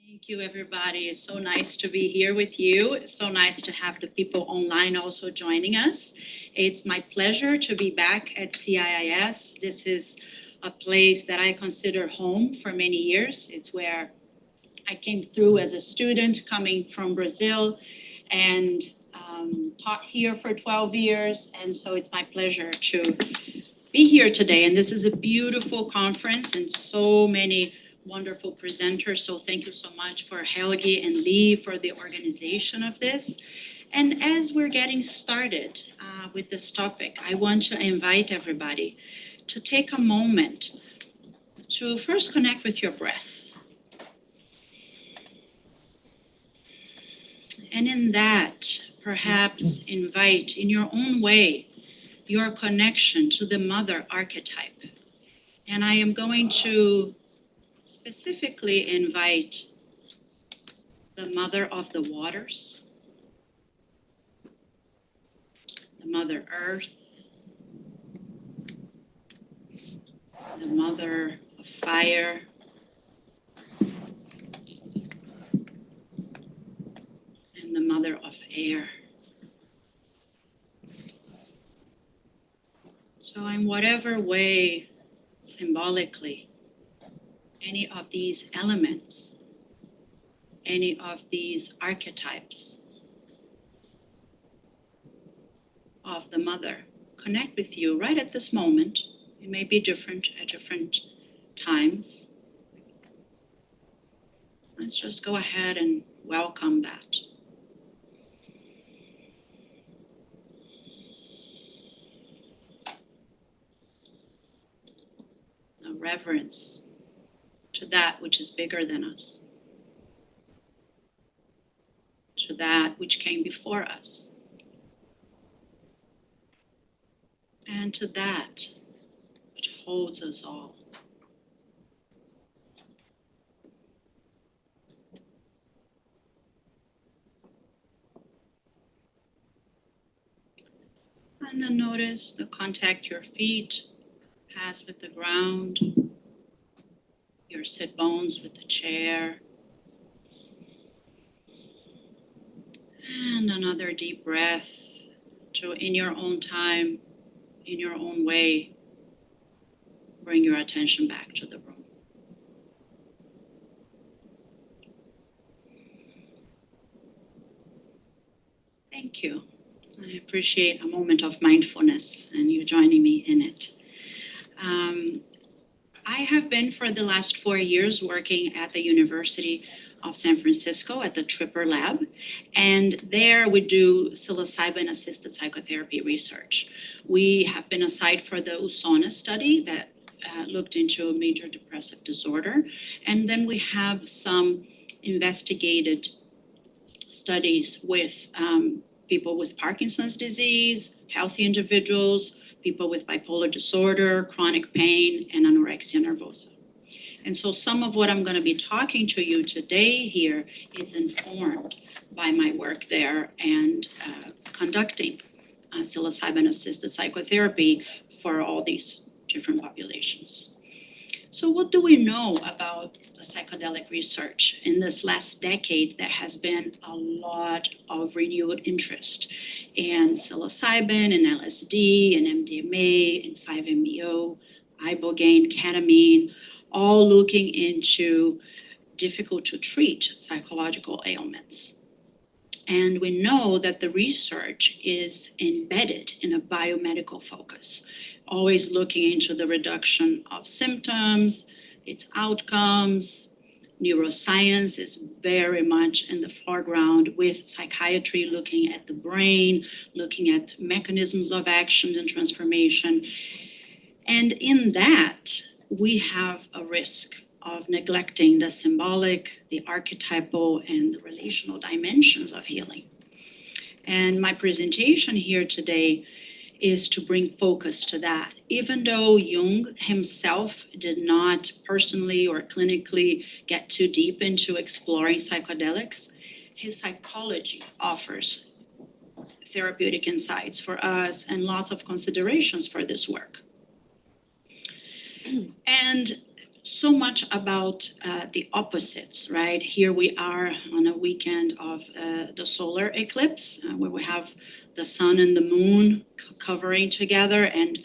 Thank you, everybody. It's so nice to be here with you. It's so nice to have the people online also joining us. It's my pleasure to be back at CIIS. This is a place that I consider home for many years. It's where I came through as a student coming from Brazil and taught here for 12 years. And so it's my pleasure to be here today. And this is a beautiful conference and so many wonderful presenters. So thank you so much for Helgi and Lee for the organization of this. And as we're getting started with this topic, I want to invite everybody to take a moment to first connect with your breath. And in that, perhaps invite in your own way your connection to the mother archetype. And I am going to specifically invite the mother of the waters, the mother earth, the mother of fire, and the mother of air. So in whatever way, symbolically, any of these elements, any of these archetypes of the mother connect with you right at this moment. It may be different at different times. Let's just go ahead and welcome that. A reverence to that which is bigger than us, to that which came before us, and to that which holds us all. And then notice the contact your feet has with the ground, your sit bones with the chair. And another deep breath to, in your own time, in your own way, bring your attention back to the room. Thank you. I appreciate a moment of mindfulness and you joining me in it. I have been for the last 4 years working at the University of San Francisco at the Tripper Lab. And there we do psilocybin-assisted psychotherapy research. We have been assigned for the USONA study that looked into a major depressive disorder. And then we have some investigated studies with people with Parkinson's disease, healthy individuals, people with bipolar disorder, chronic pain, and anorexia nervosa. And so some of what I'm going to be talking to you today here is informed by my work there and conducting psilocybin-assisted psychotherapy for all these different populations. So what do we know about the psychedelic research? In this last decade, there has been a lot of renewed interest in psilocybin and LSD and MDMA and 5-MeO, ibogaine, ketamine, all looking into difficult to treat psychological ailments. And we know that the research is embedded in a biomedical focus, always looking into the reduction of symptoms, its outcomes. Neuroscience is very much in the foreground with psychiatry looking at the brain, looking at mechanisms of action and transformation. And in that, we have a risk of neglecting the symbolic, the archetypal, and the relational dimensions of healing. And my presentation here today is to bring focus to that. Even though Jung himself did not personally or clinically get too deep into exploring psychedelics, his psychology offers therapeutic insights for us and lots of considerations for this work. And so much about the opposites, right? Here we are on a weekend of the solar eclipse, where we have the sun and the moon covering together, and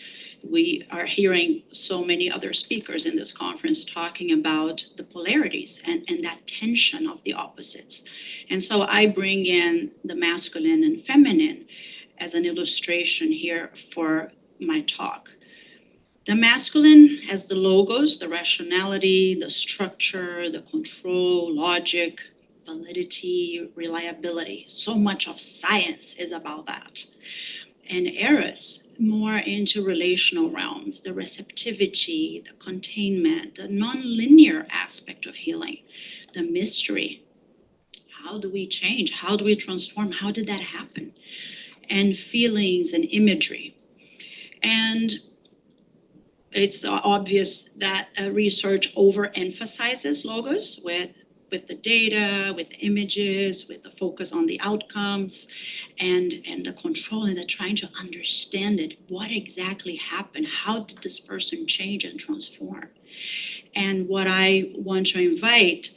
we are hearing so many other speakers in this conference talking about the polarities and that tension of the opposites. And so I bring in the masculine and feminine as an illustration here for my talk. The masculine has the logos, the rationality, the structure, the control, logic, validity, reliability. So much of science is about that. And Eros, more into relational realms, the receptivity, the containment, the non-linear aspect of healing, the mystery. How do we change? How do we transform? How did that happen? And feelings and imagery. And it's obvious that research overemphasizes logos with the data, with the images, with the focus on the outcomes and the control and the trying to understand it. What exactly happened? How did this person change and transform? And what I want to invite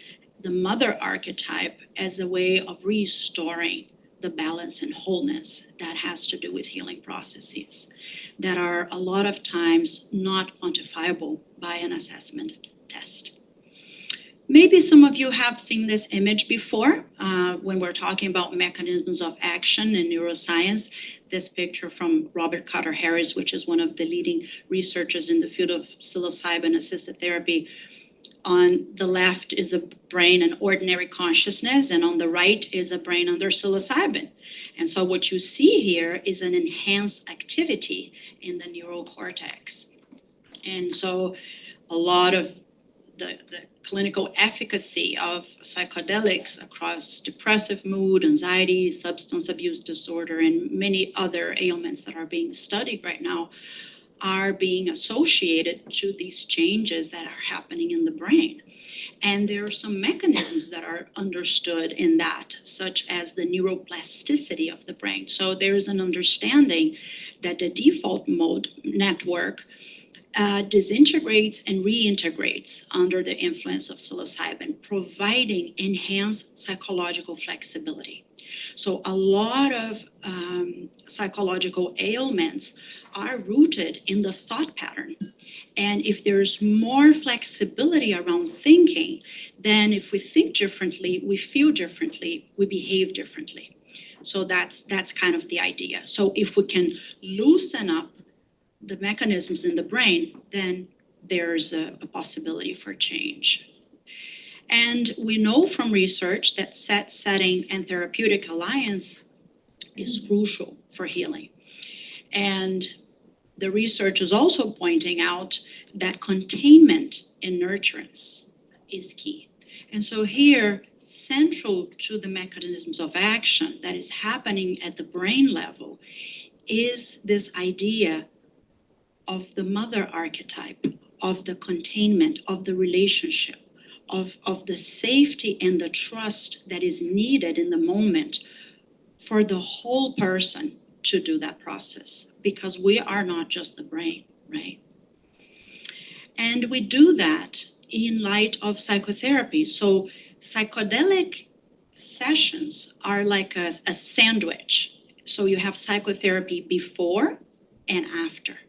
the mother archetype as a way of restoring the balance and wholeness that has to do with healing processes that are a lot of times not quantifiable by an assessment test. Maybe some of you have seen this image before when we're talking about mechanisms of action in neuroscience. This picture from Robert Carter Harris, which is one of the leading researchers in the field of psilocybin-assisted therapy. On the left is a brain and ordinary consciousness, and on the right is a brain under psilocybin. And so what you see here is an enhanced activity in the neural cortex. And so a lot of the clinical efficacy of psychedelics across depressive mood, anxiety, substance abuse disorder, and many other ailments that are being studied right now are being associated to these changes that are happening in the brain. And there are some mechanisms that are understood in that, such as the neuroplasticity of the brain. So there's an understanding that the default mode network disintegrates and reintegrates under the influence of psilocybin, providing enhanced psychological flexibility. So a lot of psychological ailments are rooted in the thought pattern. And if there's more flexibility around thinking, then if we think differently, we feel differently, we behave differently. So that's kind of the idea. So if we can loosen up the mechanisms in the brain, then there's a possibility for change. And we know from research that set, setting, and therapeutic alliance is crucial for healing. And the research is also pointing out that containment in nurturance is key. And so here, central to the mechanisms of action that is happening at the brain level is this idea of the mother archetype, of the containment, of the relationship, of the safety and the trust that is needed in the moment for the whole person to do that process, because we are not just the brain, right? And we do that in light of psychotherapy. So psychedelic sessions are like a sandwich. So you have psychotherapy before and after.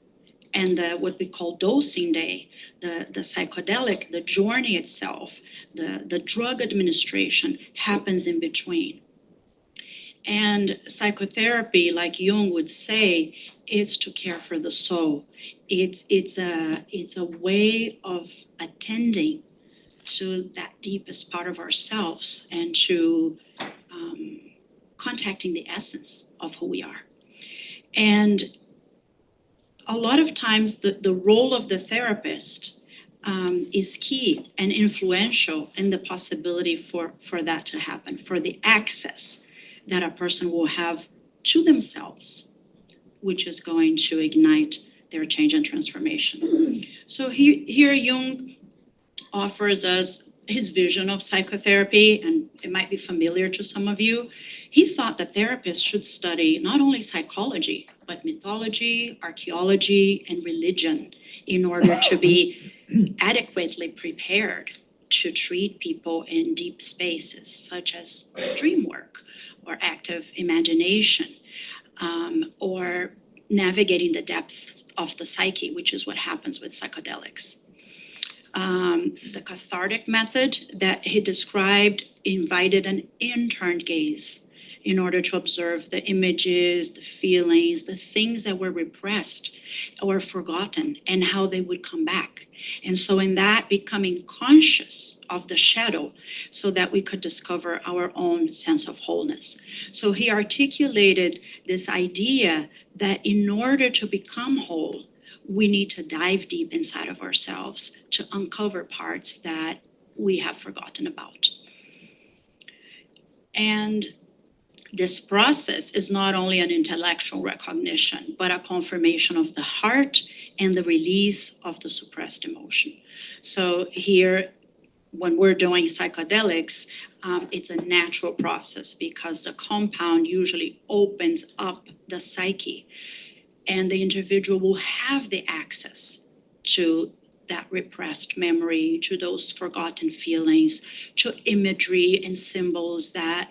And what we call dosing day, the psychedelic, the journey itself, the drug administration happens in between. And psychotherapy, like Jung would say, is to care for the soul. It's a way of attending to that deepest part of ourselves and to contacting the essence of who we are. And a lot of times the role of the therapist is key and influential in the possibility for that to happen, for the access that a person will have to themselves, which is going to ignite their change and transformation. So here Jung offers us his vision of psychotherapy, and it might be familiar to some of you. He thought that therapists should study not only psychology, but mythology, archaeology, and religion in order to be adequately prepared to treat people in deep spaces, such as dream work or active imagination, or navigating the depths of the psyche, which is what happens with psychedelics. The cathartic method that he described invited an interned gaze in order to observe the images, the feelings, the things that were repressed or forgotten, and how they would come back. And so in that, becoming conscious of the shadow so that we could discover our own sense of wholeness. So he articulated this idea that in order to become whole, we need to dive deep inside of ourselves to uncover parts that we have forgotten about. And this process is not only an intellectual recognition, but a confirmation of the heart and the release of the suppressed emotion. So here, when we're doing psychedelics, it's a natural process because the compound usually opens up the psyche, and the individual will have the access to that repressed memory, to those forgotten feelings, to imagery and symbols that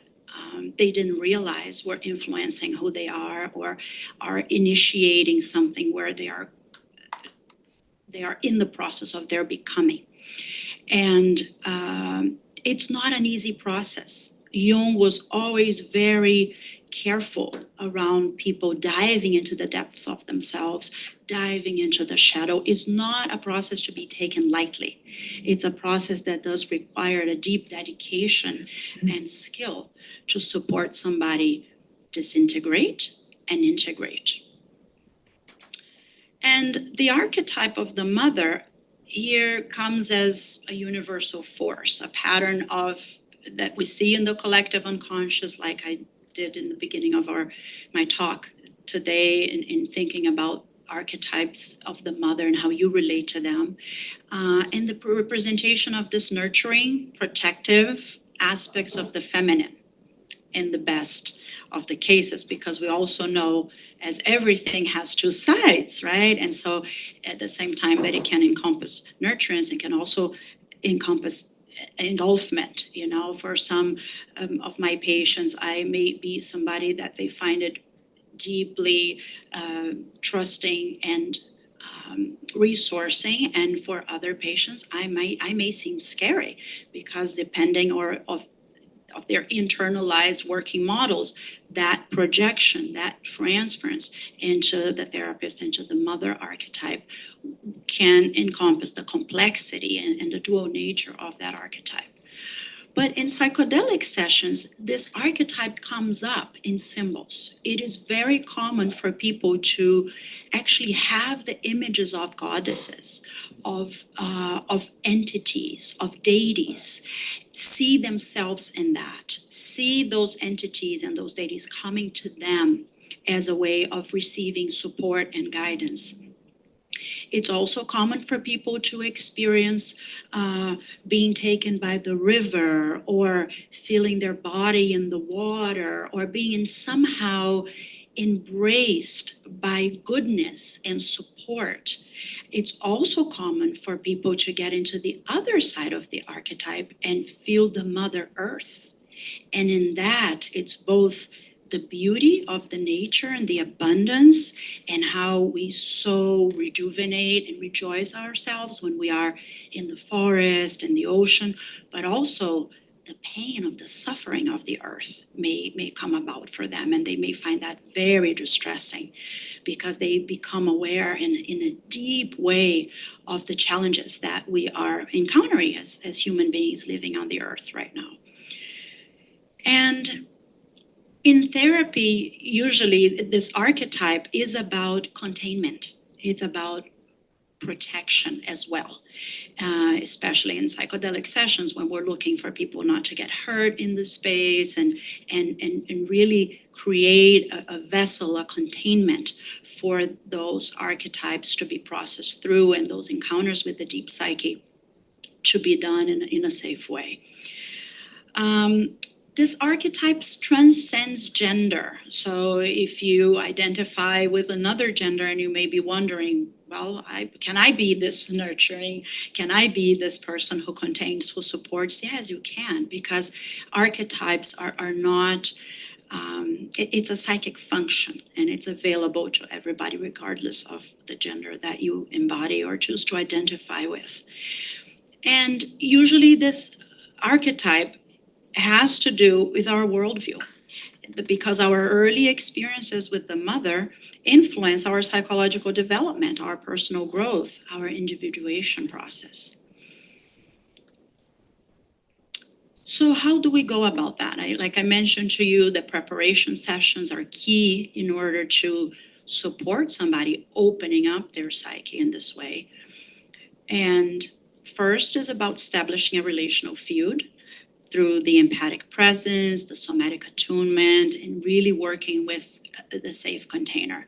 they didn't realize were influencing who they are or are initiating something where they are in the process of their becoming. And it's not an easy process. Jung was always very careful around people diving into the depths of themselves, diving into the shadow. It's not a process to be taken lightly. It's a process that does require a deep dedication and skill to support somebody disintegrate and integrate. And the archetype of the mother here comes as a universal force, a pattern of that we see in the collective unconscious, like I did in the beginning of my talk today in thinking about archetypes of the mother and how you relate to them, and the representation of this nurturing, protective aspects of the feminine in the best of the cases, because we also know as everything has two sides, right? And so at the same time that it can encompass nurturance, it can also encompass engulfment. You know, for some of my patients, I may be somebody that they find it deeply trusting and resourcing, and for other patients, I may seem scary because depending of their internalized working models, that projection, that transference into the therapist, into the mother archetype, can encompass the complexity and the dual nature of that archetype. But in psychedelic sessions, this archetype comes up in symbols. It is very common for people to actually have the images of goddesses, of entities, of deities, see themselves in that, see those entities and those deities coming to them as a way of receiving support and guidance. It's also common for people to experience being taken by the river, or feeling their body in the water, or being somehow embraced by goodness and support. It's also common for people to get into the other side of the archetype and feel the Mother Earth. And in that, it's both the beauty of the nature and the abundance, and how we so rejuvenate and rejoice ourselves when we are in the forest and the ocean, but also the pain of the suffering of the earth may come about for them, and they may find that very distressing because they become aware in a deep way of the challenges that we are encountering as human beings living on the earth right now. And in therapy, usually this archetype is about containment. It's about protection as well, especially in psychedelic sessions when we're looking for people not to get hurt in the space, and really create a vessel, a containment for those archetypes to be processed through, and those encounters with the deep psyche to be done in a safe way. This archetype transcends gender. So if you identify with another gender and you may be wondering, well, can I be this nurturing? Can I be this person who contains, who supports? Yes, you can, because archetypes are not, it's a psychic function, and it's available to everybody regardless of the gender that you embody or choose to identify with. And usually this archetype has to do with our worldview, because our early experiences with the mother influence our psychological development, our personal growth, our individuation process. So how do we go about that? Like I mentioned to you, the preparation sessions are key in order to support somebody opening up their psyche in this way. And first is about establishing a relational field through the empathic presence, the somatic attunement, and really working with the safe container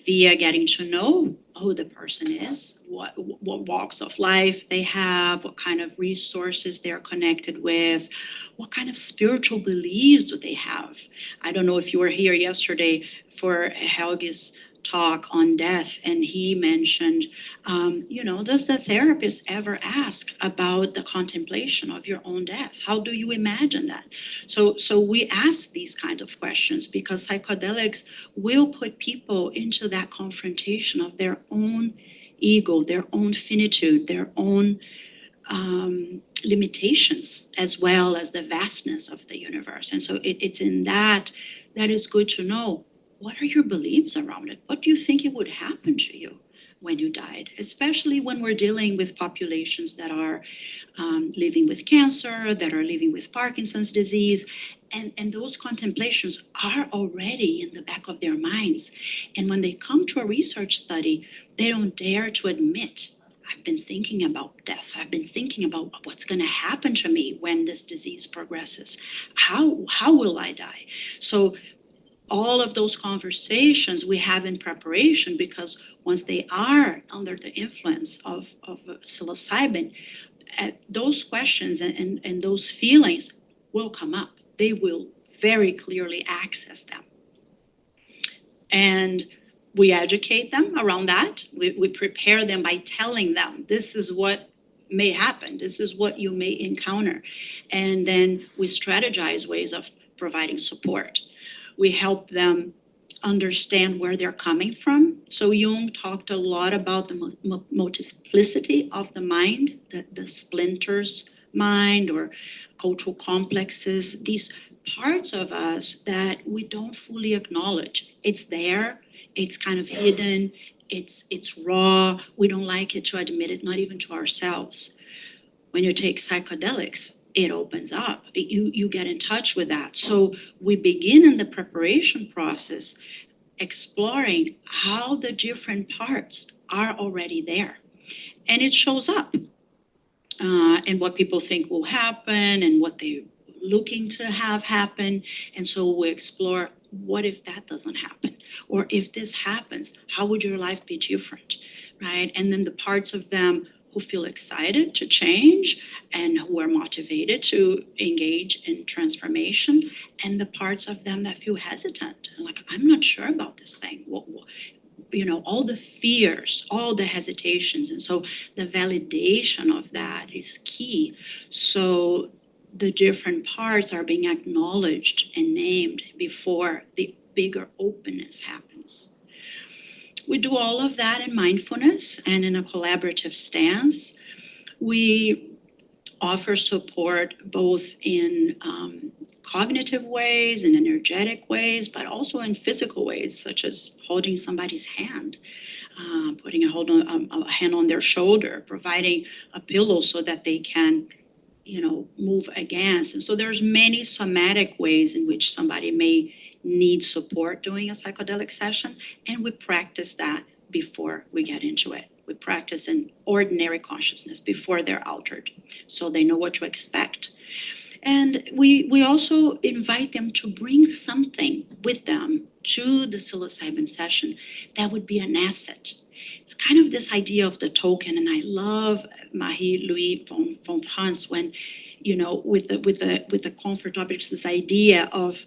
via getting to know who the person is, what walks of life they have, what kind of resources they're connected with, what kind of spiritual beliefs do they have. I don't know if you were here yesterday for Helge's talk on death, and he mentioned, does the therapist ever ask about the contemplation of your own death? How do you imagine that? So we ask these kind of questions because psychedelics will put people into that confrontation of their own ego, their own finitude, their own limitations, as well as the vastness of the universe. And so it's in that is good to know. What are your beliefs around it? What do you think it would happen to you when you died? Especially when we're dealing with populations that are living with cancer, that are living with Parkinson's disease. And those contemplations are already in the back of their minds. And when they come to a research study, they don't dare to admit, I've been thinking about death. I've been thinking about what's going to happen to me when this disease progresses. How will I die? So all of those conversations we have in preparation, because once they are under the influence of psilocybin, those questions and those feelings will come up. They will very clearly access them. And we educate them around that. We prepare them by telling them, this is what may happen. This is what you may encounter. And then we strategize ways of providing support. We help them understand where they're coming from. So Jung talked a lot about the multiplicity of the mind, the splinters mind or cultural complexes, these parts of us that we don't fully acknowledge. It's there, it's kind of hidden, it's raw, we don't like it to admit it, not even to ourselves. When you take psychedelics, it opens up. You get in touch with that. So we begin in the preparation process exploring how the different parts are already there. And it shows up and what people think will happen and what they're looking to have happen. And so we explore, what if that doesn't happen? Or if this happens, how would your life be different, right? And then the parts of them who feel excited to change and who are motivated to engage in transformation, and the parts of them that feel hesitant, like, I'm not sure about this thing. All the fears, all the hesitations. And so the validation of that is key. So the different parts are being acknowledged and named before the bigger openness happens. We do all of that in mindfulness and in a collaborative stance. We offer support both in cognitive ways and energetic ways, but also in physical ways, such as holding somebody's hand, putting a hand on their shoulder, providing a pillow so that they can, move against. And so there's many somatic ways in which somebody may need support during a psychedelic session, and we practice that before we get into it. We practice in ordinary consciousness before they're altered, so they know what to expect. And we also invite them to bring something with them to the psilocybin session that would be an asset. It's kind of this idea of the token, and I love Marie-Louise von France when, with the comfort objects, this idea of,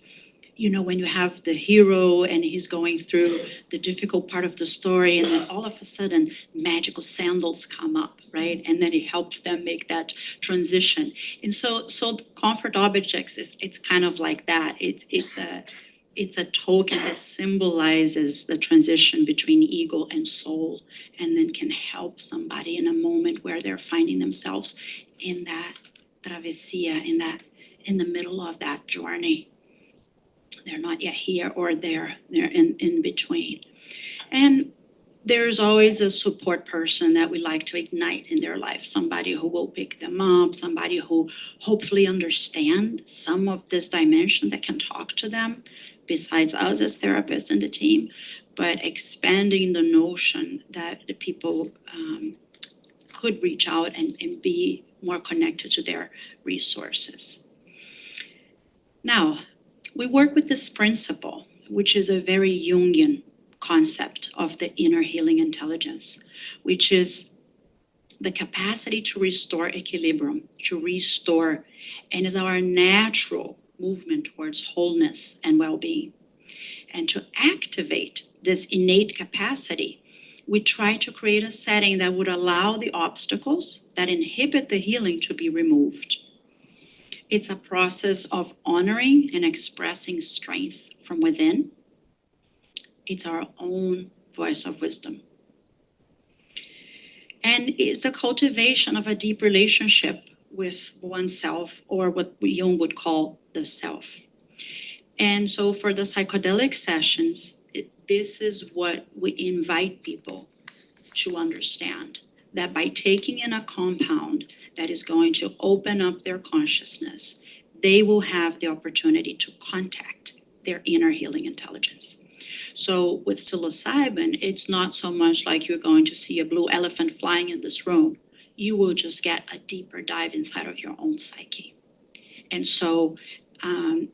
when you have the hero and he's going through the difficult part of the story, and then all of a sudden magical sandals come up, right? And then it helps them make that transition. And so comfort objects it's kind of like that. It's a token that symbolizes the transition between ego and soul, and then can help somebody in a moment where they're finding themselves in that travessia, in the middle of that journey. They're not yet here or there, they're in between. And there's always a support person that we like to ignite in their life, somebody who will pick them up, somebody who hopefully understands some of this dimension that can talk to them, besides us as therapists and the team, but expanding the notion that the people could reach out and be more connected to their resources. Now, we work with this principle, which is a very Jungian concept of the inner healing intelligence, which is the capacity to restore equilibrium, to restore, and is our natural movement towards wholeness and well-being. And to activate this innate capacity, we try to create a setting that would allow the obstacles that inhibit the healing to be removed. It's a process of honoring and expressing strength from within. It's our own voice of wisdom. And it's a cultivation of a deep relationship with oneself, or what Jung would call the self. And so for the psychedelic sessions, this is what we invite people to understand, that by taking in a compound that is going to open up their consciousness, they will have the opportunity to contact their inner healing intelligence. So with psilocybin, it's not so much like you're going to see a blue elephant flying in this room. You will just get a deeper dive inside of your own psyche. And so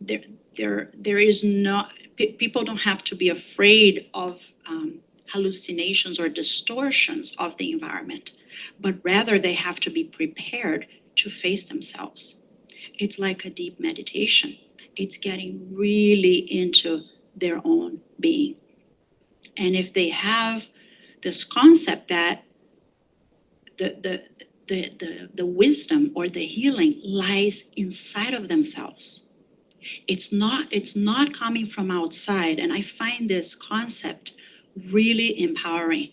there is not, people don't have to be afraid of hallucinations or distortions of the environment, but rather they have to be prepared to face themselves. It's like a deep meditation. It's getting really into their own being. And if they have this concept that the wisdom or the healing lies inside of themselves, it's not coming from outside. And I find this concept really empowering.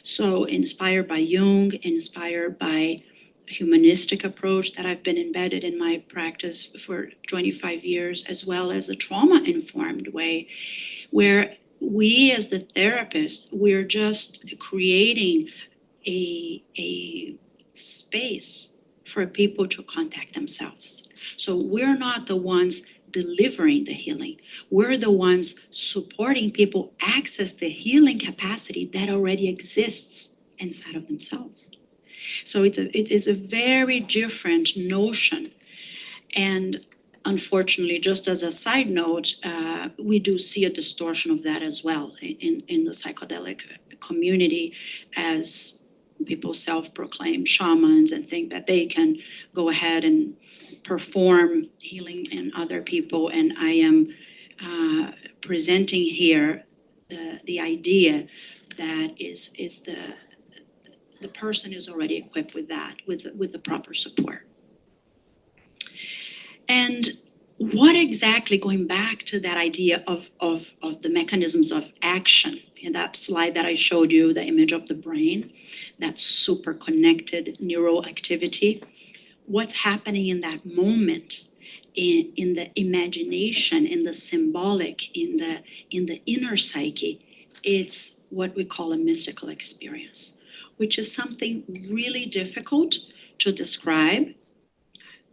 So inspired by Jung, inspired by a humanistic approach that I've been embedded in my practice for 25 years, as well as a trauma-informed way, where we as the therapists, we're just creating a space for people to contact themselves. So we're not the ones delivering the healing. We're the ones supporting people access the healing capacity that already exists inside of themselves. So it is a very different notion. And unfortunately, just as a side note, we do see a distortion of that as well in the psychedelic community, as people self-proclaim shamans and think that they can go ahead and perform healing in other people. And I am presenting here the idea that is the person is already equipped with that, with the proper support. And what exactly, going back to that idea of the mechanisms of action, in that slide that I showed you, the image of the brain, that super connected neural activity, what's happening in that moment, in the imagination, in the symbolic, in the inner psyche, it's what we call a mystical experience, which is something really difficult to describe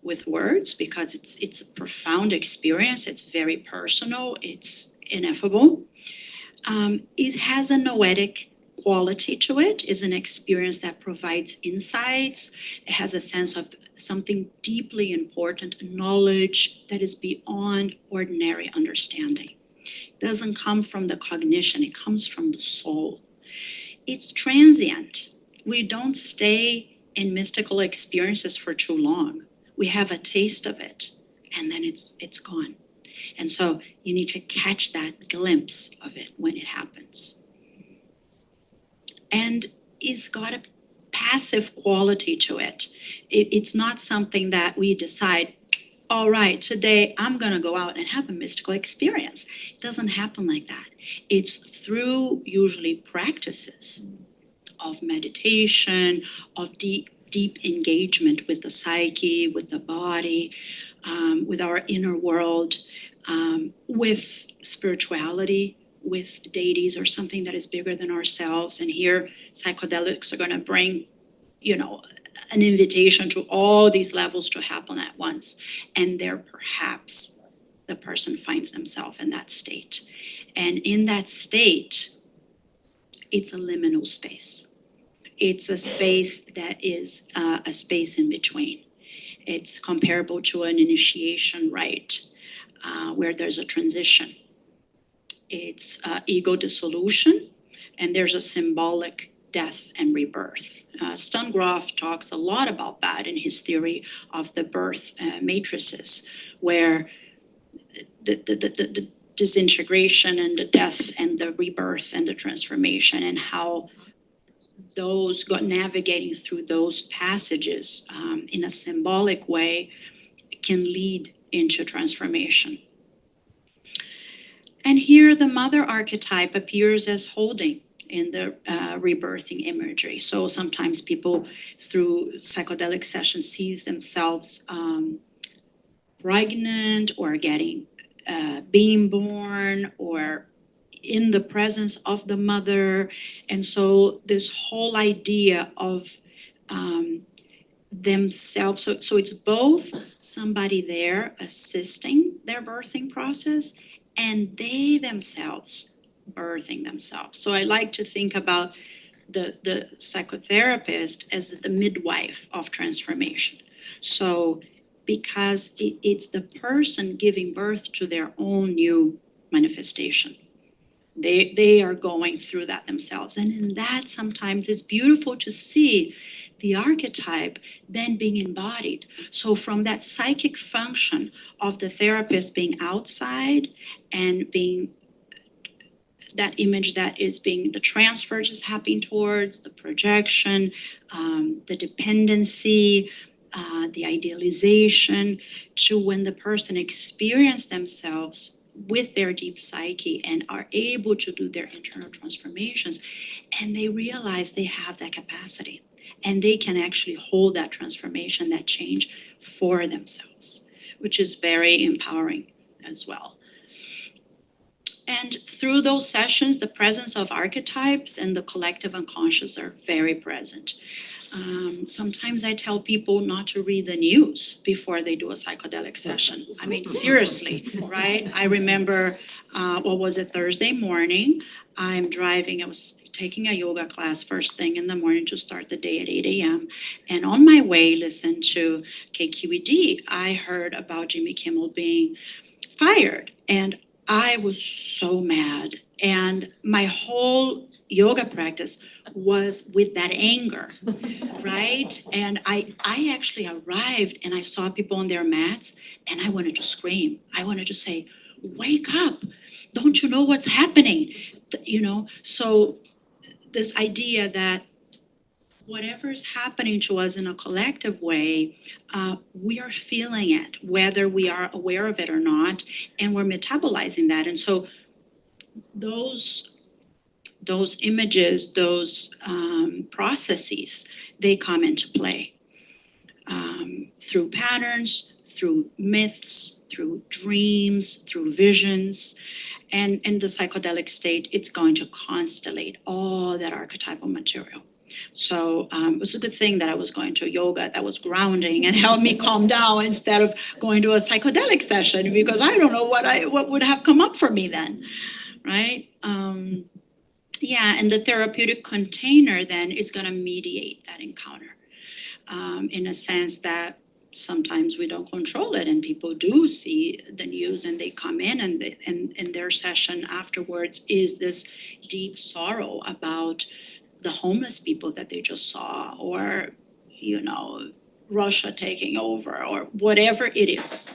with words, because it's a profound experience. It's very personal. It's ineffable. It has a noetic quality to it. It's an experience that provides insights. It has a sense of something deeply important, knowledge that is beyond ordinary understanding. It doesn't come from the cognition. It comes from the soul. It's transient. We don't stay in mystical experiences for too long. We have a taste of it, and then it's gone. And so you need to catch that glimpse of it when it happens. And it's got a passive quality to it. It's not something that we decide, all right, today I'm going to go out and have a mystical experience. It doesn't happen like that. It's through usually practices of meditation, of deep engagement with the psyche, with the body, with our inner world, with spirituality, with deities or something that is bigger than ourselves. And here psychedelics are going to bring, an invitation to all these levels to happen at once. And there perhaps the person finds themselves in that state. And in that state, it's a liminal space. It's a space that is a space in between. It's comparable to an initiation rite where there's a transition. It's ego dissolution, and there's a symbolic death and rebirth. Stan Grof talks a lot about that in his theory of the birth matrices, where the disintegration and the death and the rebirth and the transformation, and how those navigating through those passages in a symbolic way can lead into transformation. And here the mother archetype appears as holding in the rebirthing imagery. So sometimes people through psychedelic sessions sees themselves pregnant or being born or in the presence of the mother. And so this whole idea of themselves, so it's both somebody there assisting their birthing process and they themselves birthing themselves. So I like to think about the psychotherapist as the midwife of transformation. So because it's the person giving birth to their own new manifestation. They are going through that themselves. And in that, sometimes it's beautiful to see the archetype then being embodied. So from that psychic function of the therapist being outside and being that image that is being the transfer is happening towards, the projection, the dependency, the idealization, to when the person experiences themselves with their deep psyche and are able to do their internal transformations, and they realize they have that capacity and they can actually hold that transformation, that change for themselves, which is very empowering as well. And through those sessions, the presence of archetypes and the collective unconscious are very present. Sometimes I tell people not to read the news before they do a psychedelic session. I mean, seriously, right? I remember, Thursday morning, I was taking a yoga class first thing in the morning to start the day at 8 a.m. And on my way, listen to KQED, I heard about Jimmy Kimmel being fired. And I was so mad. And my whole yoga practice was with that anger, right? And I actually arrived and I saw people on their mats and I wanted to scream. I wanted to say, wake up. Don't you know what's happening? So this idea that whatever is happening to us in a collective way, we are feeling it, whether we are aware of it or not, and we're metabolizing that. And so those images, those processes, they come into play through patterns, through myths, through dreams, through visions. And in the psychedelic state, it's going to constellate all that archetypal material. So it was a good thing that I was going to yoga that was grounding and helped me calm down instead of going to a psychedelic session, because I don't know what would have come up for me then, right? And the therapeutic container then is going to mediate that encounter in a sense that sometimes we don't control it, and people do see the news and they come in and their session afterwards is this deep sorrow about the homeless people that they just saw, or Russia taking over, or whatever it is.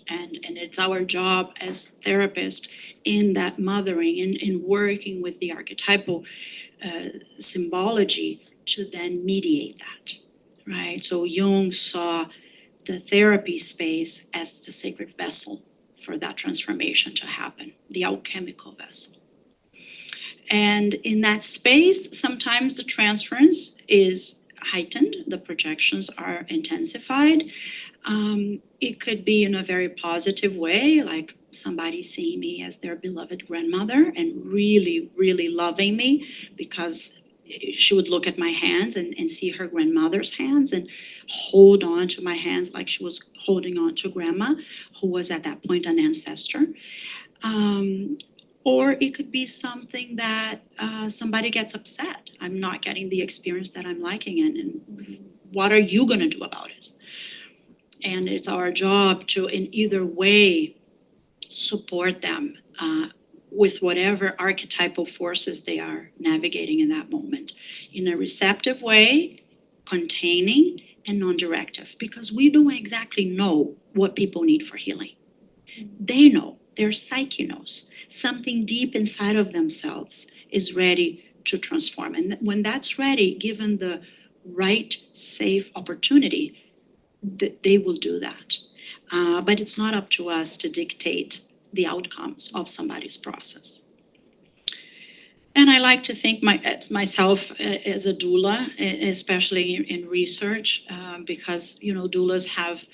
And it's our job as therapists in that mothering, in working with the archetypal symbology to then mediate that, right? So Jung saw the therapy space as the sacred vessel for that transformation to happen, the alchemical vessel. And in that space, sometimes the transference is heightened, the projections are intensified. It could be in a very positive way, like somebody seeing me as their beloved grandmother and really, really loving me because she would look at my hands and see her grandmother's hands and hold on to my hands like she was holding on to grandma, who was at that point an ancestor. Or it could be something that somebody gets upset. I'm not getting the experience that I'm liking, and what are you going to do about it? And it's our job to, in either way, support them with whatever archetypal forces they are navigating in that moment, in a receptive way, containing, and non-directive, because we don't exactly know what people need for healing. They know, their psyche knows. Something deep inside of themselves is ready to transform. And when that's ready, given the right, safe opportunity, they will do that. But it's not up to us to dictate the outcomes of somebody's process. And I like to think myself as a doula, especially in research, because doulas have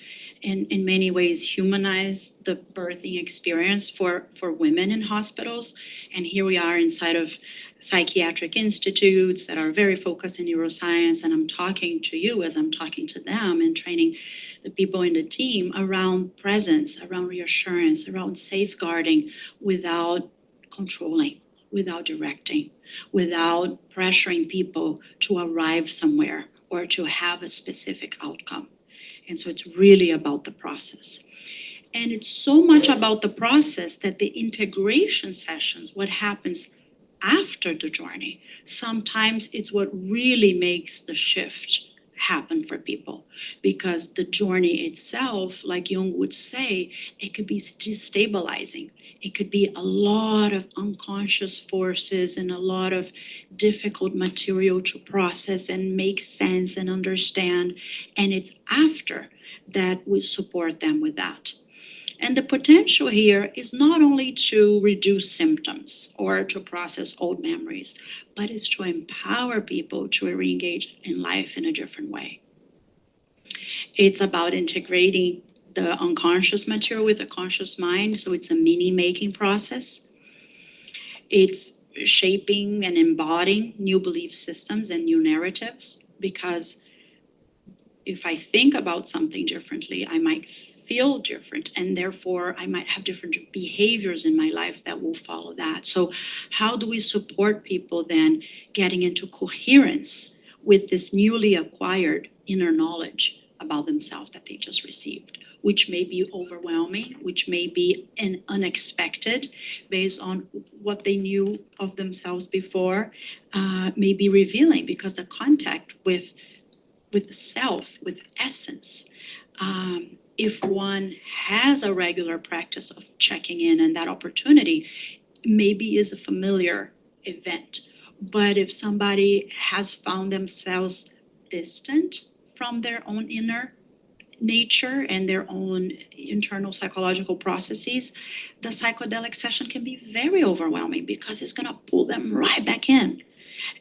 in many ways humanized the birthing experience for women in hospitals. And here we are inside of psychiatric institutes that are very focused in neuroscience. And I'm talking to you as I'm talking to them and training the people in the team around presence, around reassurance, around safeguarding without controlling, without directing, without pressuring people to arrive somewhere or to have a specific outcome. And so it's really about the process. And it's so much about the process that the integration sessions, what happens after the journey, sometimes it's what really makes the shift happen for people. Because the journey itself, like Jung would say, it could be destabilizing. It could be a lot of unconscious forces and a lot of difficult material to process and make sense and understand. And it's after that we support them with that. And the potential here is not only to reduce symptoms or to process old memories, but it's to empower people to re-engage in life in a different way. It's about integrating the unconscious material with the conscious mind, so it's a meaning-making process. It's shaping and embodying new belief systems and new narratives, because if I think about something differently, I might feel different, and therefore I might have different behaviors in my life that will follow that. So how do we support people then getting into coherence with this newly acquired inner knowledge about themselves that they just received, which may be overwhelming, which may be unexpected based on what they knew of themselves before, may be revealing because the contact with the self, with essence. If one has a regular practice of checking in, and that opportunity maybe is a familiar event, but if somebody has found themselves distant from their own inner nature and their own internal psychological processes, the psychedelic session can be very overwhelming because it's going to pull them right back in.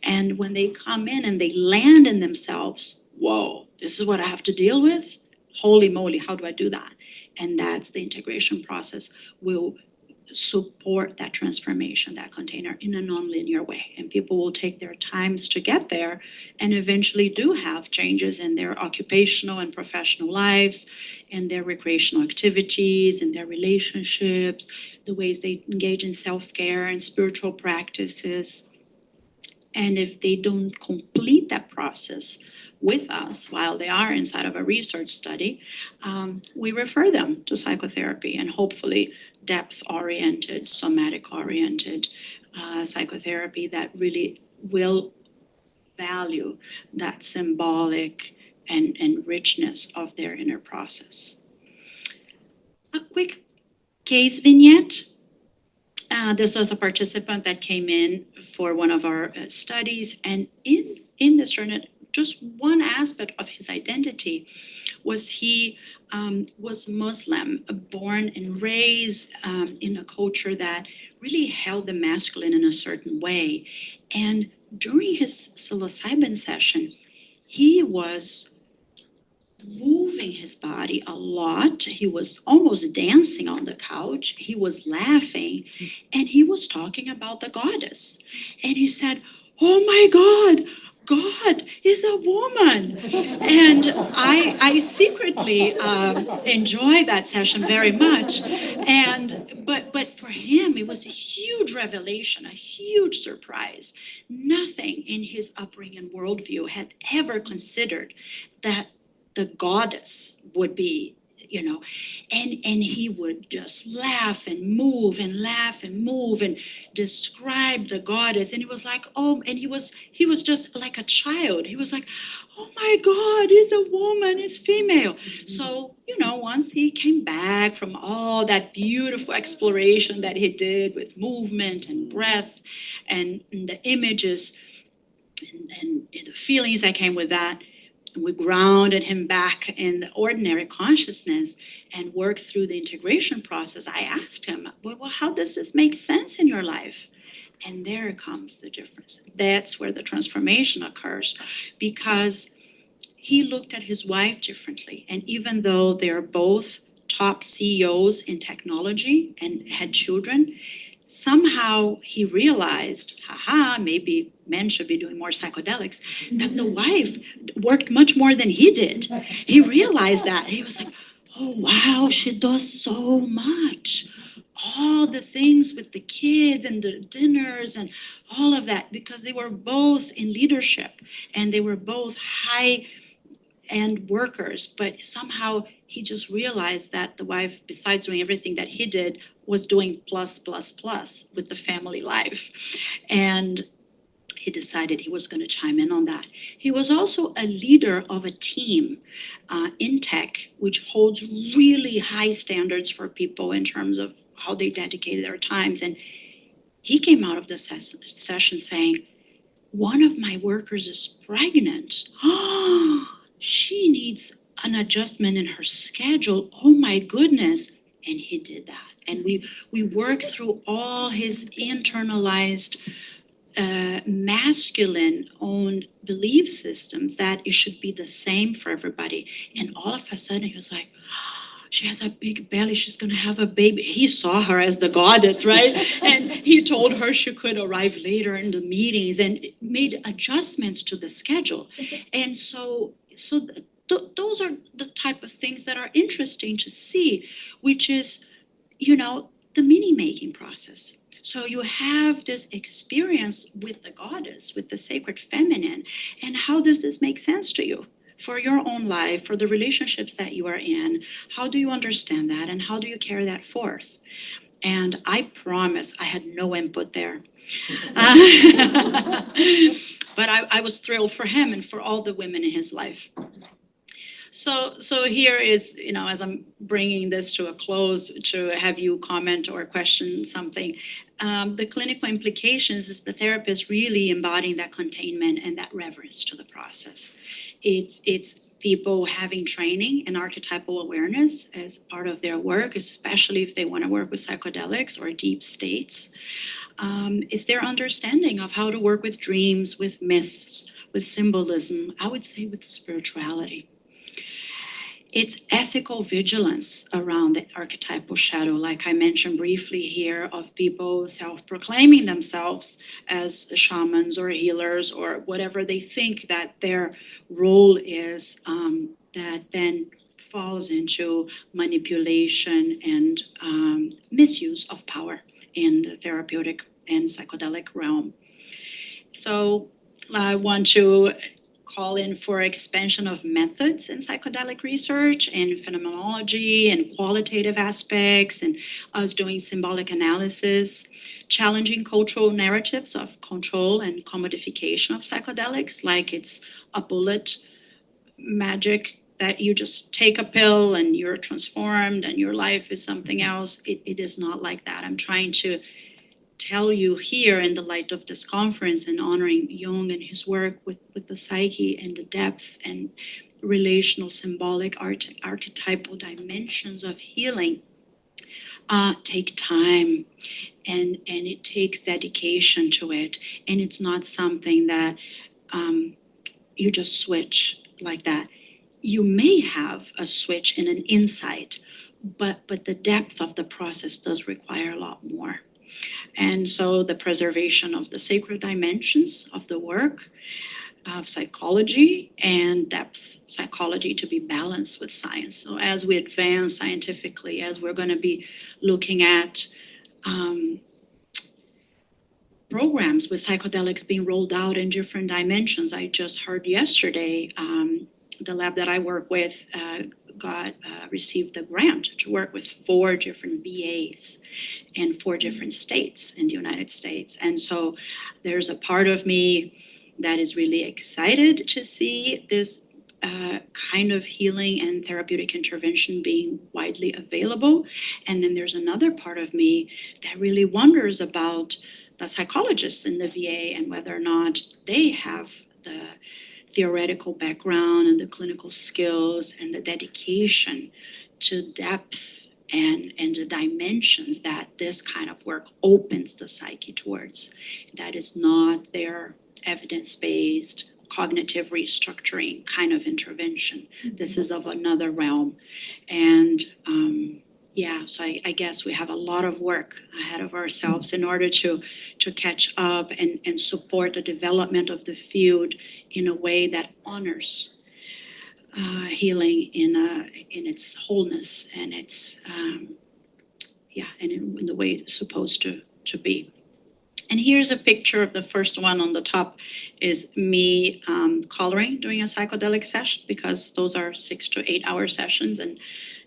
And when they come in and they land in themselves, whoa, this is what I have to deal with? Holy moly, how do I do that? And that's the integration process will support that transformation, that container, in a nonlinear way. And people will take their times to get there and eventually do have changes in their occupational and professional lives, and their recreational activities, and their relationships, the ways they engage in self-care and spiritual practices. And if they don't complete that process with us while they are inside of a research study, we refer them to psychotherapy, and hopefully depth-oriented, somatic-oriented psychotherapy that really will value that symbolic and richness of their inner process. A quick case vignette. This was a participant that came in for one of our studies, and in this journal, just one aspect of his identity was he was Muslim, born and raised in a culture that really held the masculine in a certain way. And during his psilocybin session, he was moving his body a lot. He was almost dancing on the couch. He was laughing, and he was talking about the goddess. And he said, "Oh my God, God is a woman." And I secretly enjoy that session very much. But for him, it was a huge revelation, a huge surprise. Nothing in his upbringing and worldview had ever considered that the goddess would be, and he would just laugh and move and laugh and move and describe the goddess. And it was like, oh, and he was just like a child. He was like, "Oh my God, it's a woman, it's female." So, once he came back from all that beautiful exploration that he did with movement and breath and the images and the feelings that came with that, we grounded him back in the ordinary consciousness and worked through the integration process. I asked him, well, how does this make sense in your life? And there comes the difference. That's where the transformation occurs, because he looked at his wife differently. And even though they're both top CEOs in technology and had children, somehow he realized, maybe men should be doing more psychedelics, that the wife worked much more than he did. He realized that. He was like, oh, wow, she does so much. All the things with the kids and the dinners and all of that, because they were both in leadership and they were both high-end workers. But somehow he just realized that the wife, besides doing everything that he did, was doing plus with the family life. And he decided he was going to chime in on that. He was also a leader of a team in tech, which holds really high standards for people in terms of how they dedicated their times. And he came out of the session saying, one of my workers is pregnant. Oh, she needs an adjustment in her schedule. Oh my goodness. And he did that. And we worked through all his internalized masculine owned belief systems that it should be the same for everybody. And all of a sudden he was like, she has a big belly, she's going to have a baby. He saw her as the goddess, right? And he told her she could arrive later in the meetings and made adjustments to the schedule. And so those are the type of things that are interesting to see, which is, the meaning making process. So you have this experience with the goddess, with the sacred feminine, and how does this make sense to you for your own life, for the relationships that you are in? How do you understand that, and how do you carry that forth? And I promise I had no input there. But I was thrilled for him and for all the women in his life. So here is, as I'm bringing this to a close, to have you comment or question something, the clinical implications is the therapist really embodying that containment and that reverence to the process. It's people having training in archetypal awareness as part of their work, especially if they want to work with psychedelics or deep states. It's their understanding of how to work with dreams, with myths, with symbolism, I would say with spirituality. It's ethical vigilance around the archetypal shadow, like I mentioned briefly here, of people self-proclaiming themselves as shamans or healers or whatever they think that their role is, that then falls into manipulation and misuse of power in the therapeutic and psychedelic realm. So I want to call in for expansion of methods in psychedelic research and phenomenology and qualitative aspects, and us doing symbolic analysis, challenging cultural narratives of control and commodification of psychedelics, like it's a bullet magic that you just take a pill and you're transformed and your life is something else. It is not like that. I'm trying to tell you here in the light of this conference and honoring Jung and his work with the psyche and the depth and relational, symbolic, archetypal dimensions of healing take time, and it takes dedication to it, and it's not something that you just switch like that. You may have a switch and an insight, but the depth of the process does require a lot more. And so the preservation of the sacred dimensions of the work of psychology and depth psychology to be balanced with science. So as we advance scientifically, as we're going to be looking at programs with psychedelics being rolled out in different dimensions. I just heard yesterday the lab that I work with received a grant to work with 4 different VAs in 4 different states in the United States. And so there's a part of me that is really excited to see this kind of healing and therapeutic intervention being widely available. And then there's another part of me that really wonders about the psychologists in the VA and whether or not they have the theoretical background and the clinical skills and the dedication to depth and the dimensions that this kind of work opens the psyche towards. That is not their evidence-based cognitive restructuring kind of intervention. This is of another realm. And so I guess we have a lot of work ahead of ourselves in order to catch up and support the development of the field in a way that honors healing in its wholeness and its and in the way it's supposed to be. And here's a picture of the first one on the top is me coloring during a psychedelic session, because those are 6 to 8 hour sessions, and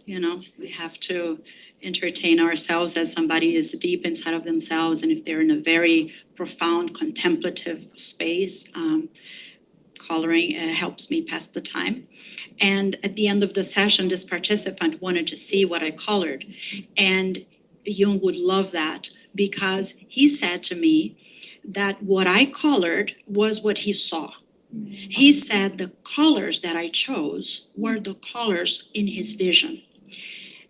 we have to entertain ourselves as somebody is deep inside of themselves, and if they're in a very profound contemplative space, coloring helps me pass the time. And at the end of the session, this participant wanted to see what I colored, and Jung would love that, because he said to me that what I colored was what he saw. He said the colors that I chose were the colors in his vision.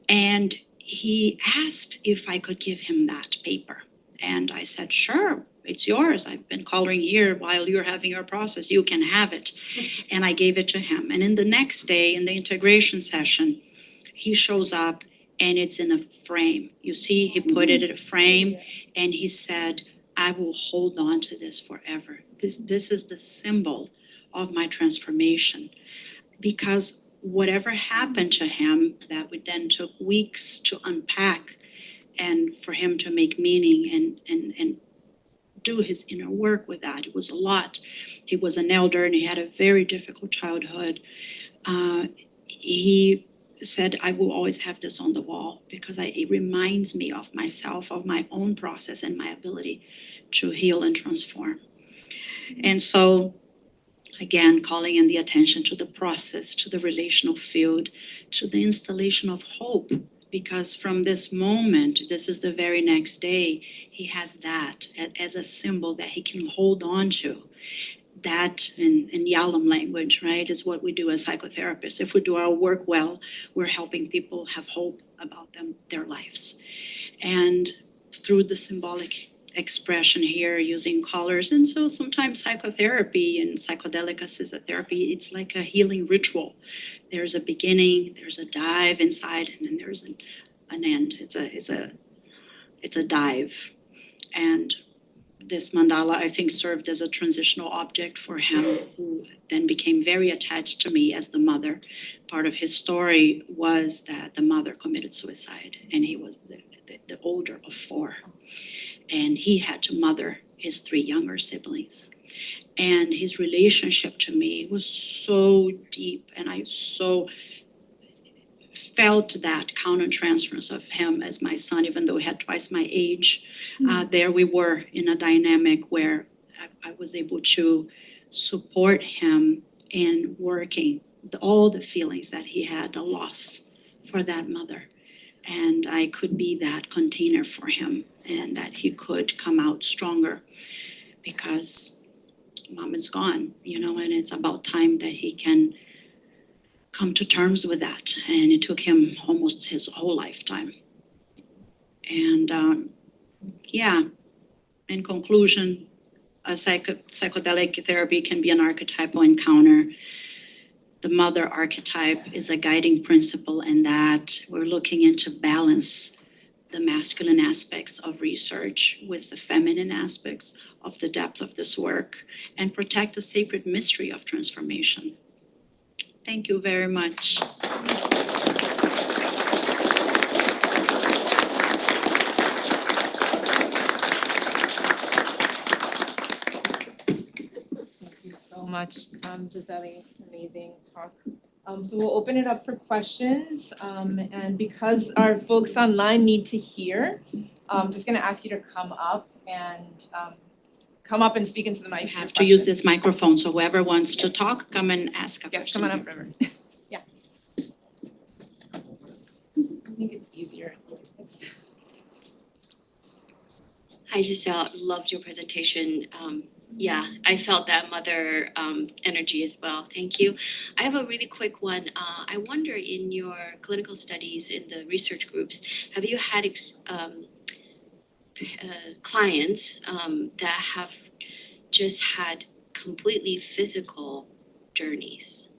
And he asked if I could give him that paper. And I said, sure, it's yours. I've been coloring here while you're having your process. You can have it. And I gave it to him. And in the next day, in the integration session, he shows up and it's in a frame. You see, he put it in a frame and he said, I will hold on to this forever. This is the symbol of my transformation. Because whatever happened to him, that would then took weeks to unpack and for him to make meaning and do his inner work with that. It was a lot. He was an elder and he had a very difficult childhood. He said, I will always have this on the wall because it reminds me of myself, of my own process and my ability to heal and transform. And so, again, calling in the attention to the process, to the relational field, to the installation of hope, because from this moment, this is the very next day, he has that as a symbol that he can hold on to. That in Yalom language, right, is what we do as psychotherapists. If we do our work well, we're helping people have hope about their lives. And through the symbolic expression here using colors, and so sometimes psychotherapy and psychedelic-assisted therapy, it's like a healing ritual. There's a beginning, there's a dive inside, and then there's an end. It's a dive. And this mandala, I think, served as a transitional object for him, who then became very attached to me as the mother. Part of his story was that the mother committed suicide, and he was the older of 4. And he had to mother his 3 younger siblings. And his relationship to me was so deep, and I so felt that countertransference of him as my son, even though he had twice my age. There we were in a dynamic where I was able to support him in working all the feelings that he had, the loss for that mother. And I could be that container for him, and that he could come out stronger, because mom is gone, and it's about time that he can come to terms with that. And it took him almost his whole lifetime. And in conclusion, a psychedelic therapy can be an archetypal encounter. The mother archetype is a guiding principle in that we're looking into balance the masculine aspects of research with the feminine aspects of the depth of this work, and protect the sacred mystery of transformation. Thank you very much. Much, Gisele. Amazing talk. So we'll open it up for questions. And because our folks online need to hear, I'm just going to ask you to come up and speak into the mic. You have to use this microphone, so whoever wants to talk, come and ask a question. Yes, come on up, River. Yeah. I think it's easier. Hi, Gisele. Loved your presentation. I felt that mother energy as well. Thank you. I have a really quick one. I wonder, in your clinical studies in the research groups, have you had clients that have just had completely physical journeys,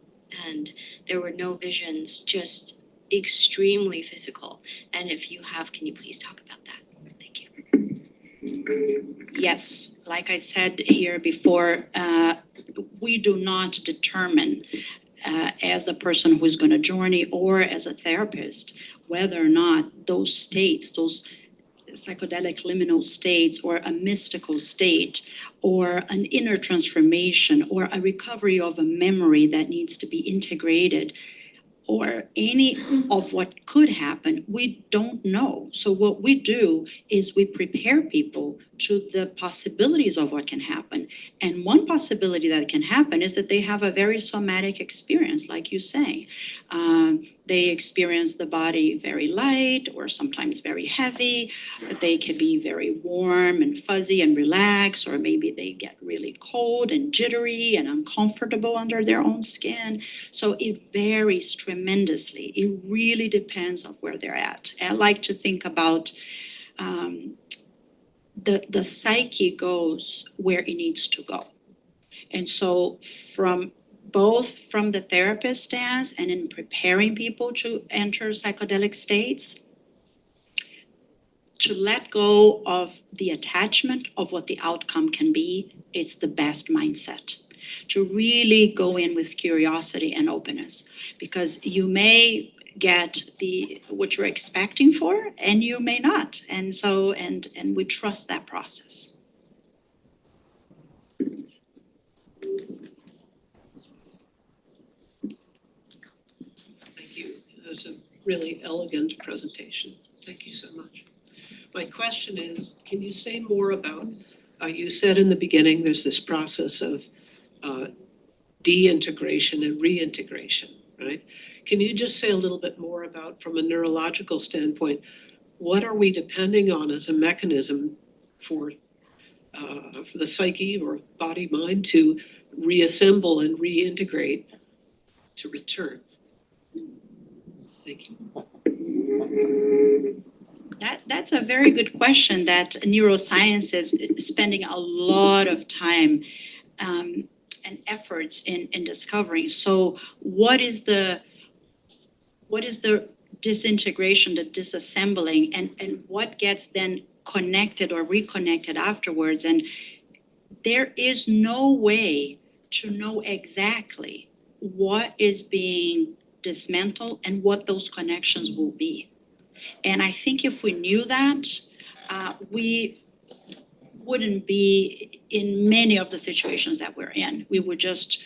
and there were no visions, just extremely physical? And if you have, can you please talk about that? Thank you. Yes, like I said here before, we do not determine as the person who's going to journey or as a therapist whether or not those states, those psychedelic liminal states, or a mystical state, or an inner transformation, or a recovery of a memory that needs to be integrated, or any of what could happen, we don't know. So what we do is we prepare people to the possibilities of what can happen. And one possibility that can happen is that they have a very somatic experience, like you say. They experience the body very light or sometimes very heavy. They can be very warm and fuzzy and relaxed, or maybe they get really cold and jittery and uncomfortable under their own skin. So it varies tremendously. It really depends on where they're at. I like to think about the psyche goes where it needs to go. And so from the therapist stance and in preparing people to enter psychedelic states, to let go of the attachment of what the outcome can be, it's the best mindset. To really go in with curiosity and openness, because you may get what you're expecting for, and you may not. And so, and we trust that process. It was a really elegant presentation. Thank you so much. My question is, can you say more about, you said in the beginning there's this process of de-integration and reintegration, right? Can you just say a little bit more about, from a neurological standpoint, what are we depending on as a mechanism for the psyche or body-mind to reassemble and reintegrate to return? Thank you. That's a very good question that neuroscience is spending a lot of time and efforts in discovering. So what is the disintegration, the disassembling, and what gets then connected or reconnected afterwards? And there is no way to know exactly what is being dismantled and what those connections will be. And I think if we knew that, we wouldn't be in many of the situations that we're in. We would just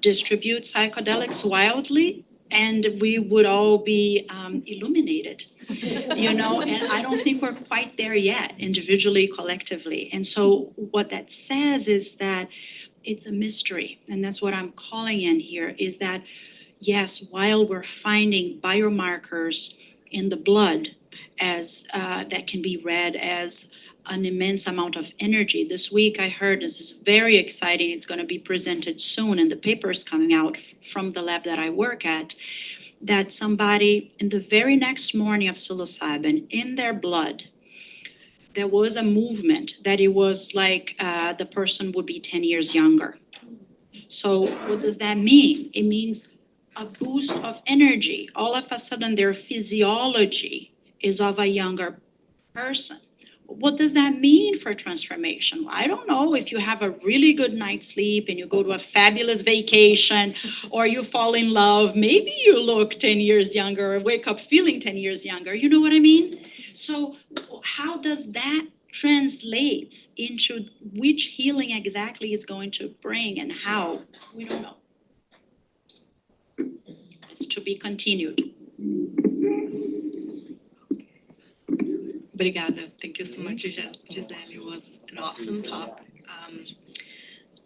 distribute psychedelics wildly, and we would all be illuminated, and I don't think we're quite there yet, individually, collectively. And so what that says is that it's a mystery, and that's what I'm calling in here, is that yes, while we're finding biomarkers in the blood as that can be read as an immense amount of energy. This week I heard, this is very exciting, it's going to be presented soon and the paper is coming out from the lab that I work at, that somebody in the very next morning of psilocybin in their blood, there was a movement that it was like the person would be 10 years younger. So what does that mean? It means a boost of energy. All of a sudden their physiology is of a younger person. What does that mean for transformation? I don't know. If you have a really good night's sleep and you go to a fabulous vacation or you fall in love, maybe you look 10 years younger or wake up feeling 10 years younger. You know what I mean? So how does that translates into which healing exactly is going to bring and how? We don't know. It's to be continued. Obrigada. Thank you so much, Gisele. It was an awesome talk.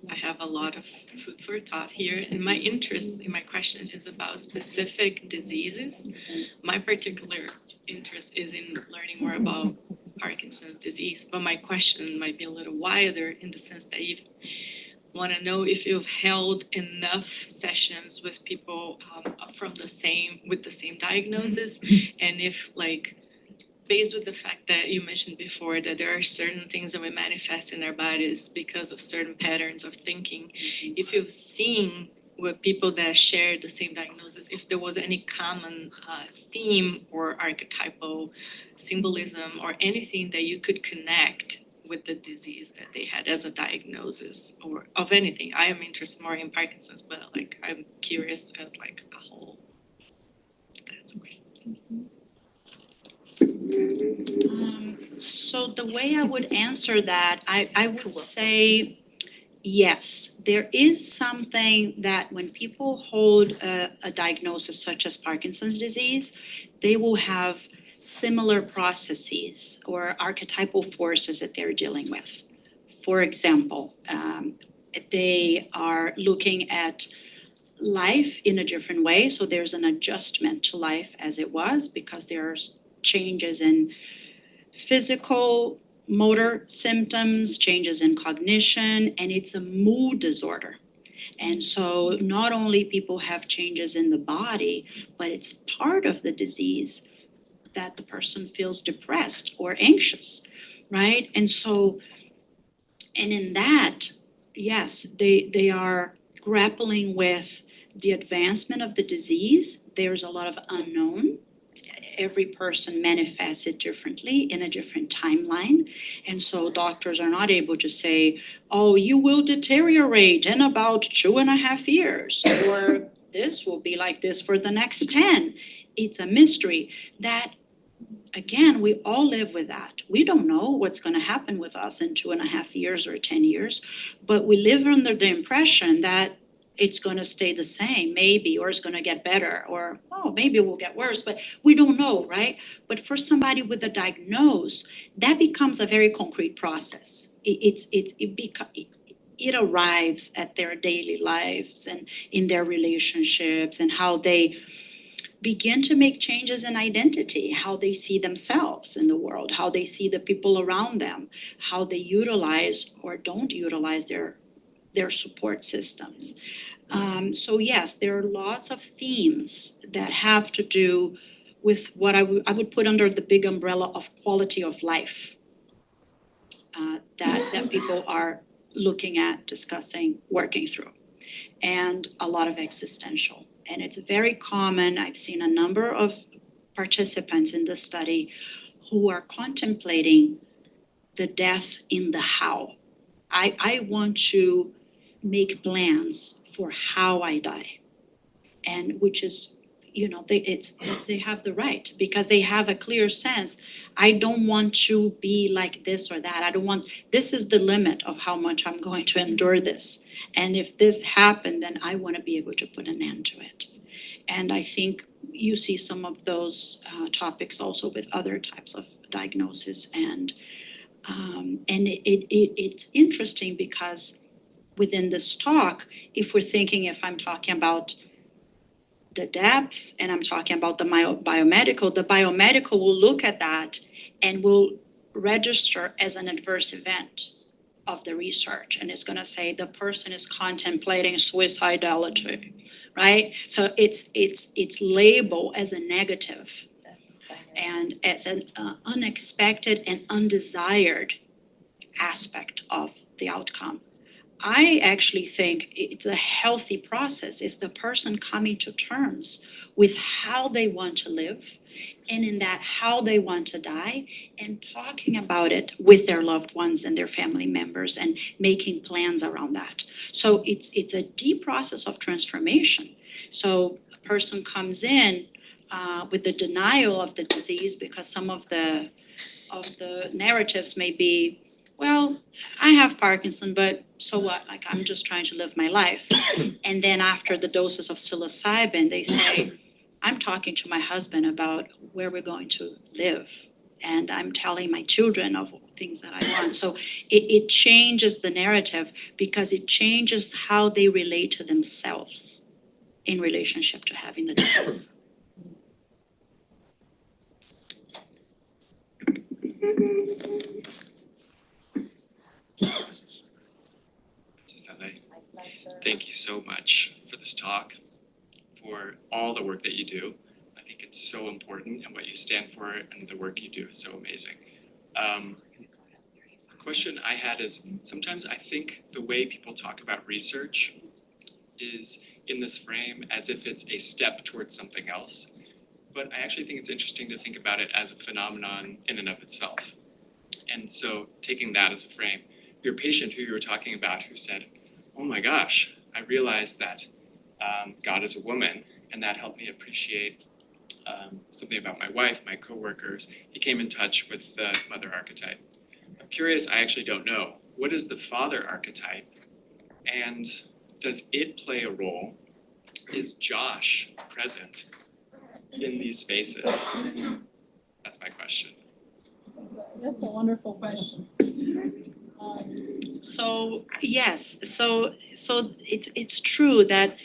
I have a lot of food for thought here, and my interest in my question is about specific diseases. My particular interest is in learning more about Parkinson's disease, but my question might be a little wider in the sense that you want to know if you've held enough sessions with people with the same diagnosis, and if based with the fact that you mentioned before that there are certain things that we manifest in our bodies because of certain patterns of thinking, if you've seen with people that share the same diagnosis, if there was any common theme or archetypal symbolism or anything that you could connect with the disease that they had as a diagnosis or of anything. I am interested more in Parkinson's, but I'm curious as a whole. That's great. So the way I would answer that, I would say yes, there is something that when people hold a diagnosis such as Parkinson's disease, they will have similar processes or archetypal forces that they're dealing with. For example, they are looking at life in a different way, so there's an adjustment to life as it was because there's changes in physical, motor symptoms, changes in cognition, and it's a mood disorder. And so not only people have changes in the body, but it's part of the disease that the person feels depressed or anxious, right? And so, and in that, yes, they are grappling with the advancement of the disease. There's a lot of unknown. Every person manifests it differently in a different timeline. And so doctors are not able to say, oh, you will deteriorate in about 2.5 years, or this will be like this for the next 10. It's a mystery that, again, we all live with that. We don't know what's going to happen with us in 2.5 years or 10 years, but we live under the impression that it's going to stay the same, maybe, or it's going to get better, or maybe it will get worse, but we don't know, right? But for somebody with a diagnosis, that becomes a very concrete process. It arrives at their daily lives and in their relationships and how they begin to make changes in identity, how they see themselves in the world, how they see the people around them, how they utilize or don't utilize their support systems. So yes, there are lots of themes that have to do with what I would put under the big umbrella of quality of life that people are looking at, discussing, working through, and a lot of existential. And it's very common. I've seen a number of participants in this study who are contemplating the death in the how. I want to make plans for how I die, and which is, they have the right because they have a clear sense. I don't want to be like this or that. This is the limit of how much I'm going to endure this. And if this happened, then I want to be able to put an end to it. And I think you see some of those topics also with other types of diagnosis, and it's interesting because within this talk, if I'm talking about the depth, and I'm talking about the biomedical, the biomedical will look at that and will register as an adverse event of the research, and it's gonna say the person is contemplating suicidality, right? So it's labeled as a negative and as an unexpected and undesired aspect of the outcome. I actually think it's a healthy process. It's the person coming to terms with how they want to live, and in that how they want to die, and talking about it with their loved ones and their family members and making plans around that. So it's a deep process of transformation. So a person comes in with the denial of the disease because some of the narratives may be, well, I have Parkinson, but so what? Like, I'm just trying to live my life. And then after the doses of psilocybin, they say, I'm talking to my husband about where we're going to live. And I'm telling my children of things that I want. So it changes the narrative because it changes how they relate to themselves in relationship to having the disease. Gisele, thank you so much for this talk, for all the work that you do. I think it's so important, and what you stand for and the work you do is so amazing. The question I had is, sometimes I think the way people talk about research is in this frame as if it's a step towards something else. But I actually think it's interesting to think about it as a phenomenon in and of itself. And so taking that as a frame, your patient who you were talking about who said, oh my gosh, I realized that God is a woman, and that helped me appreciate something about my wife, my coworkers. He came in touch with the mother archetype. I'm curious, I actually don't know. What is the father archetype? And does it play a role? Is Josh present in these spaces? That's my question. That's a wonderful question. So yes, so it's true that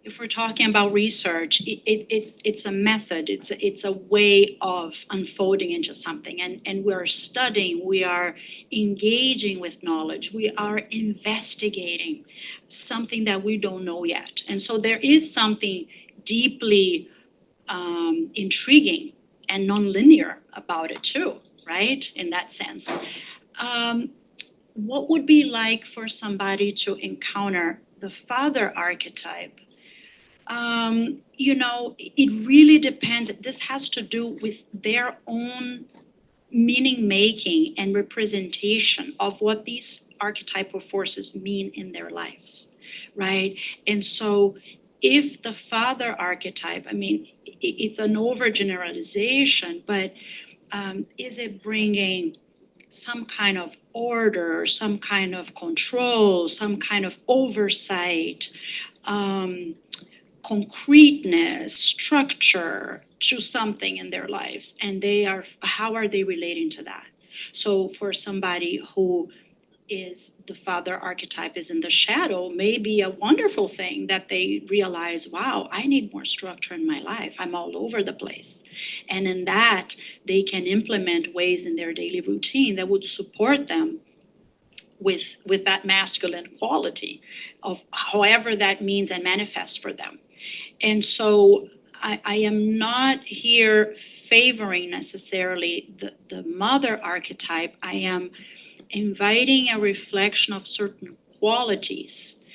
if we're talking about research, it's a method, it's a way of unfolding into something, and we're studying, we are engaging with knowledge, we are investigating something that we don't know yet. And so there is something deeply intriguing and nonlinear about it too, right? In that sense. What would be like for somebody to encounter the father archetype? It really depends. This has to do with their own meaning making and representation of what these archetypal forces mean in their lives, right? And so if the father archetype, I mean, it's an overgeneralization, but is it bringing some kind of order, some kind of control, some kind of oversight, concreteness, structure to something in their lives, and how are they relating to that? So for somebody who is the father archetype is in the shadow, may be a wonderful thing that they realize, wow, I need more structure in my life. I'm all over the place. And in that, they can implement ways in their daily routine that would support them with that masculine quality of however that means and manifests for them. And so I am not here favoring necessarily the mother archetype. I am inviting a reflection of certain qualities,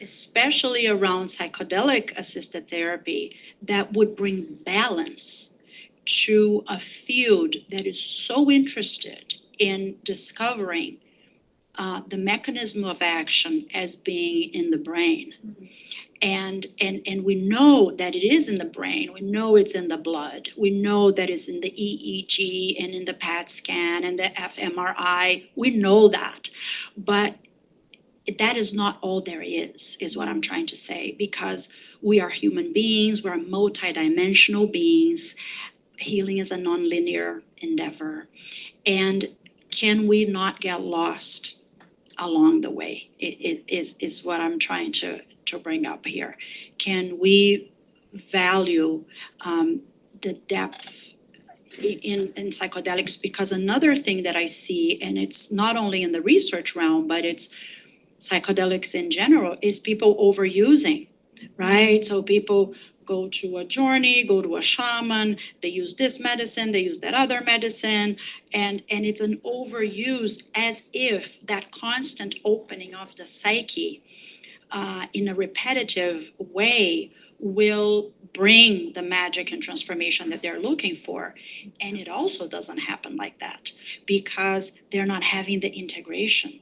especially around psychedelic-assisted therapy, that would bring balance to a field that is so interested in discovering the mechanism of action as being in the brain. And we know that it is in the brain, we know it's in the blood, we know that it's in the EEG and in the PET scan and the fMRI, we know that. But that is not all there is what I'm trying to say, because we are human beings, we're multidimensional beings. Healing is a nonlinear endeavor. And can we not get lost along the way? It is what I'm trying to bring up here. Can we value the depth in psychedelics, because another thing that I see, and it's not only in the research realm, but it's psychedelics in general, is people overusing, right? So people go to a journey, go to a shaman, they use this medicine, they use that other medicine, and it's an overuse, as if that constant opening of the psyche in a repetitive way will bring the magic and transformation that they're looking for. And it also doesn't happen like that, because they're not having the integration.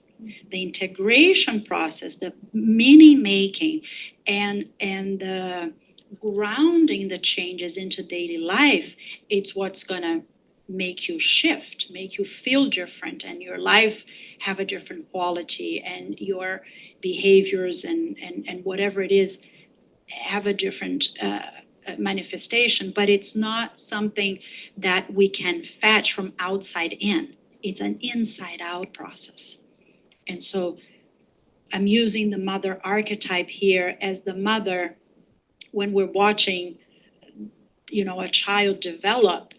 The integration process, the meaning making, and the grounding the changes into daily life, it's what's gonna make you shift, make you feel different, and your life have a different quality, and your behaviors and whatever it is have a different manifestation. But it's not something that we can fetch from outside in. It's an inside out process. And so I'm using the mother archetype here as the mother. When we're watching, a child develop,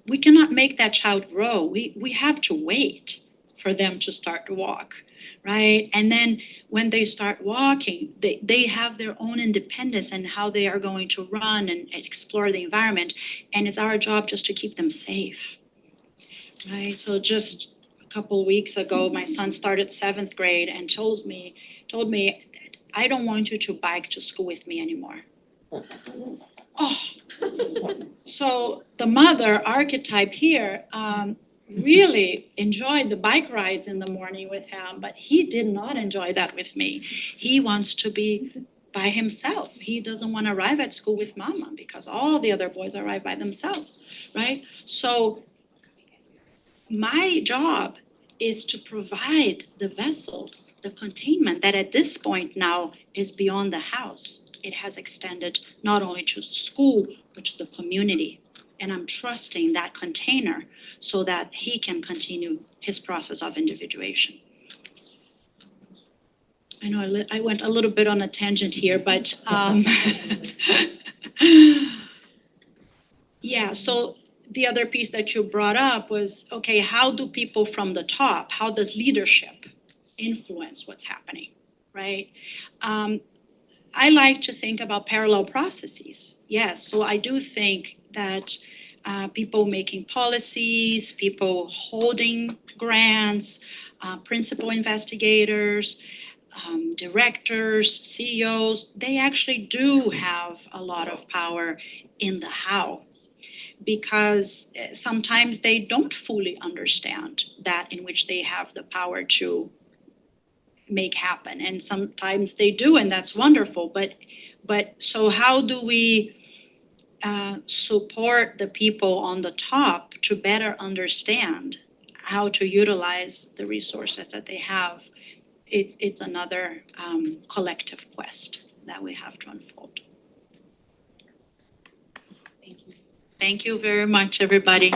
we cannot make that child grow. We have to wait for them to start to walk, right? And then when they start walking, they have their own independence and how they are going to run and explore the environment. And it's our job just to keep them safe, right? So just a couple weeks ago, my son started 7th grade and told me, I don't want you to bike to school with me anymore. Oh, so the mother archetype here really enjoyed the bike rides in the morning with him, but he did not enjoy that with me. He wants to be by himself. He doesn't want to arrive at school with mama because all the other boys arrive by themselves, right? So my job is to provide the vessel, the containment that at this point now is beyond the house. It has extended not only to school, but to the community. And I'm trusting that container so that he can continue his process of individuation. I know I went a little bit on a tangent here, but yeah, so the other piece that you brought up was, okay, how do people from the top, how does leadership influence what's happening, right? I like to think about parallel processes. Yes, so I do think that people making policies, people holding grants, principal investigators, directors, CEOs, they actually do have a lot of power in the how, because sometimes they don't fully understand that in which they have the power to make happen, and sometimes they do, and that's wonderful. But so how do we support the people on the top to better understand how to utilize the resources that they have? It's another collective quest that we have to unfold. Thank you. Thank you very much, everybody.